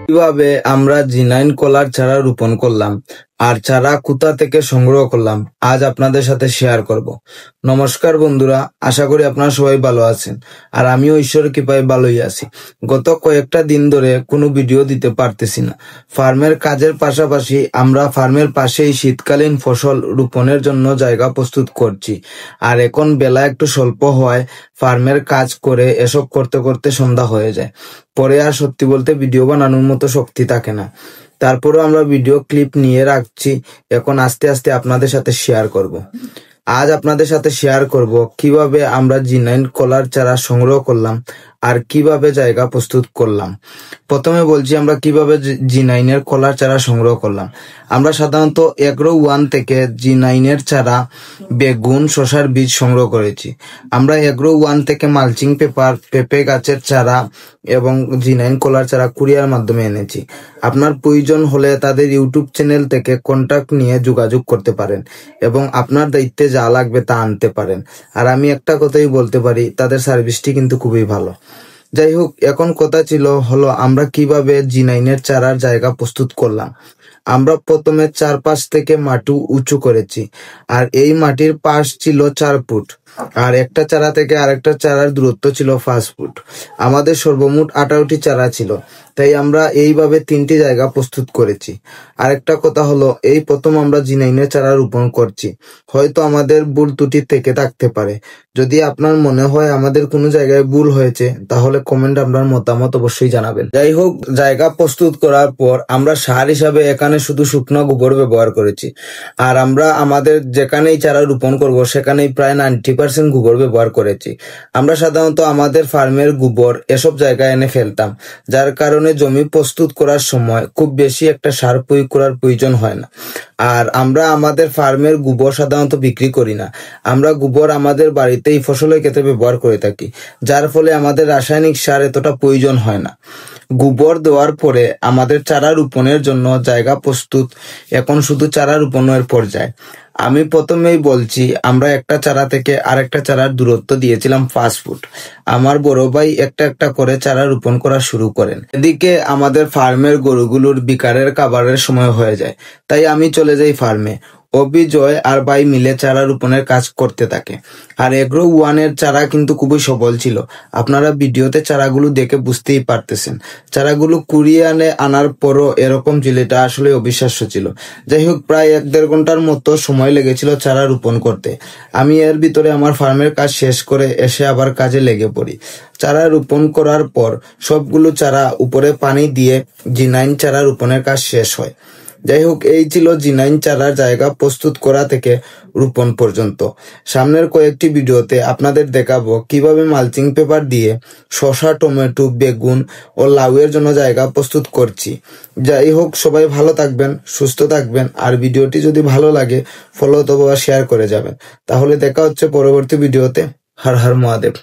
কিভাবে আমরা জিনাইন কলার চারা রোপণ করলাম আর চারা কোথা থেকে সংগ্রহ করলাম আজ আপনাদের সাথে শেয়ার করব। নমস্কার বন্ধুরা, আশা করি আপনারা সবাই ভালো আছেন আর আমিও ঈশ্বরের কৃপায় ভালোই আছি। গত কয়েকটা দিন ধরে কোনো ভিডিও দিতে পারতেছি না। ফার্মের কাজের পাশাপাশি আমরা ফার্মের পাশেই শীতকালীন ফসল রোপণের জন্য জায়গা প্রস্তুত করছি। আর এখন বেলা একটু স্বল্প হওয়ায় ফার্মের কাজ করে এসব করতে করতে সন্ধ্যা হয়ে যায়। পরে আর সত্যি বলতে ভিডিও বানানোর মতো শক্তি থাকে না। তারপরেও আমরা ভিডিও ক্লিপ নিয়ে রাখছি, এখন আস্তে আস্তে আপনাদের সাথে শেয়ার করব। আজ আপনাদের সাথে শেয়ার করব কিভাবে আমরা জিনাইন কলার চারা সংগ্রহ করলাম আর কিভাবে জায়গা প্রস্তুত করলাম। প্রথমে বলছি আমরা কিভাবে জিনাইনের কলার চারা সংগ্রহ করলাম। আমরা সাধারণত এগ্রো ওয়ান থেকে জিনাইনের চারা, বেগুন, শসার বীজ সংগ্রহ করেছি। আমরা এগ্রো ওয়ান থেকে মালচিং পেপার, পেঁপে গাছের চারা এবং জিনাইন কলার চারা কুরিয়ার মাধ্যমে এনেছি। আপনার প্রয়োজন হলে তাদের ইউটিউব চ্যানেল থেকে কন্টাক্ট নিয়ে যোগাযোগ করতে পারেন এবং আপনার দায়িত্বে যা লাগবে তা আনতে পারেন। আর আমি একটা কথাই বলতে পারি, তাদের সার্ভিসটি কিন্তু খুবই ভালো। যাই হোক, এখন কথা হলো আমরা কিভাবে জিনাইনের চারার জায়গা প্রস্তুত করলাম। আমরা প্রথমে 4 থেকে মাটি উঁচু করেছি আর এই মাটির পাশ ছিল 4 ফুট আর একটা চারা থেকে আরেকটা চারার দূরত্ব ছিল 5 ফুট। আমাদের সর্বমোট 18টি চারা ছিল, তাই আমরা এইভাবে 3টি জায়গা প্রস্তুত করেছি। আরেকটা কথা হলো, এই প্রথম আমরা জিনাইনের চারা রোপণ করছি, হয়তো আমাদের ভুল ত্রুটি থেকে থাকতে পারে। যদি আপনার মনে হয় আমাদের কোনো জায়গায় ভুল হয়েছে তাহলে কমেন্ট আপনার মতামত অবশ্যই জানাবেন। যাই হোক, জায়গা প্রস্তুত করার পর আমরা সার হিসাবে এখানে শুধু শুকনো গোবর ব্যবহার করেছি। আর আমরা আমাদের যেখানেই চারা রোপণ করব সেখানেই প্রায় 90% গোবর ব্যবহার করেছি। আমরা সাধারণত আমাদের ফার্মের গোবর এসব জায়গায় এনে ফেলতাম, যার কারণে জমি প্রস্তুত করার সময় খুব বেশি একটা সার প্রয়োগ করার প্রয়োজন হয় না। আর আমরা আমাদের ফার্মের গোবর সাধারণত বিক্রি করি না, আমরা গোবর আমাদের বাড়িতেই ফসলের ক্ষেত্রে ব্যবহার করে থাকি, যার ফলে আমাদের রাসায়নিক সার এতটা প্রয়োজন হয় না। গোবর দেওয়ার পরে আমাদের চারা রোপণের জন্য জায়গা প্রস্তুত। এখন শুধু চারা রোপণের পর্যায়ে। আমি প্রথমেই বলছি, আমরা একটা চারা থেকে আরেকটা চারার দূরত্ব দিয়েছিলাম 5 ফুট। আমার বড় ভাই একটা একটা করে চারা রোপণ করা শুরু করেন। এদিকে আমাদের ফার্মের গরুগুলোর বিকারের খাবারের সময় হয়ে যায়, তাই আমি চলে যাই ফার্মে। অবিজয় আর ভাই মিলে চারা রোপণের কাজ করতে থাকে। আর এগ্রো ওয়ানের চারা কিন্তু খুবই সবল ছিল, আপনারা ভিডিওতে চারাগুলো দেখে বুঝতেই পারতেছেন। চারাগুলো কুড়িয়ে আনার পরও এরকম ছিল, এটা আসলে অবিশ্বাস্য ছিল। যাই হোক, প্রায় 1-1.5 ঘন্টার মতো সময় লেগেছিল চারা রোপণ করতে। আমি এর ভিতরে আমার ফার্মের কাজ শেষ করে এসে আবার কাজে লেগে পড়ি। চারা রোপণ করার পর সবগুলো চারা উপরে পানি দিয়ে জিনাইন চারা রোপণের কাজ শেষ হয়। যাই হোক, এই ছিল জিনাইন চারার জায়গা প্রস্তুত করা থেকে রোপণ পর্যন্ত। সামনের কয়েকটি ভিডিওতে আপনাদের দেখাবো কিভাবে মালচিং পেপার দিয়ে শসা, টমেটো, বেগুন ও লাউয়ের জন্য জায়গা প্রস্তুত করছি। যাই হোক, সবাই ভালো থাকবেন, সুস্থ থাকবেন আর ভিডিওটি যদি ভালো লাগে ফলো অথবা শেয়ার করে যাবেন। তাহলে দেখা হচ্ছে পরবর্তী ভিডিওতে। হর হর মহাদেব।